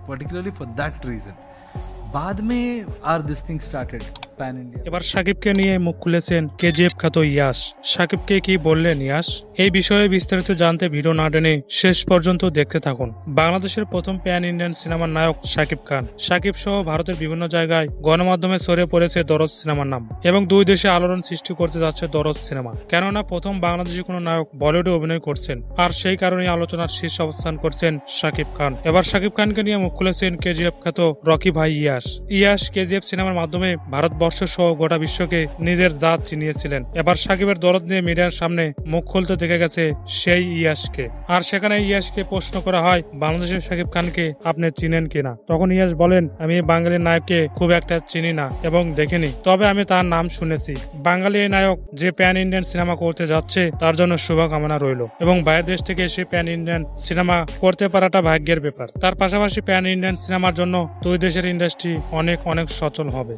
particularly for that reason. बाद में are this thing started pan India. এবার সাকিবকে নিয়ে মুখ খুলেছেন কেজিএফ খ্যাত ইয়াশ। সাকিবকে কি বললেন ইয়াশ, এই বিষয়ে বিস্তারিত জানতে ভিডিও না টেনে শেষ পর্যন্ত দেখতে থাকুন। বাংলাদেশের প্রথম প্যান ইন্ডিয়ান সিনেমার নায়ক সাকিব খান। সাকিব সহ ভারতের বিভিন্ন জায়গায় গণমাধ্যমে ছড়িয়ে পড়েছে দরদ সিনেমার নাম এবং দুই দেশে আলোড়ন সৃষ্টি করতে যাচ্ছে দরদ সিনেমা। কেননা প্রথম বাংলাদেশি কোনো নায়ক বলিউডে অভিনয় করছেন, আর সেই কারণে আলোচনার শীর্ষ অবস্থান করছেন সাকিব খান। এবার সাকিব খানকে নিয়ে মুখ খুলেছেন কেজিএফ খ্যাত রকি ভাই ইয়াশ। ইয়াশ কেজিএফ সিনেমার মাধ্যমে ভারতবর্ষ সহ গোটা বিশ্বকে নিজের জাত চিনিয়েছিলেন। এবার সাকিবের দরদ নিয়ে মিডিয়ার সামনে মুখ খুলতে দেখে গেছে সেই ইয়াশকে। আর সেখানে ইয়াশকে প্রশ্ন করা হয়, বাংলাদেশের সাকিব খানকে আপনি চিনেন কিনা? তখন ইয়াশ বলেন, আমি বাঙালি নায়ককে খুব একটা চিনি না এবং দেখিনি, তবে আমি তার নাম শুনেছি। বাঙালি এই নায়ক যে প্যান ইন্ডিয়ান সিনেমা করতে যাচ্ছে তার জন্য শুভকামনা রইল এবং বাইরের দেশ থেকে এসে প্যান ইন্ডিয়ান সিনেমা করতে পারাটা ভাগ্যের ব্যাপার। তার পাশাপাশি প্যান ইন্ডিয়ান সিনেমার জন্য দুই দেশের ইন্ডাস্ট্রি অনেক অনেক সচল হবে।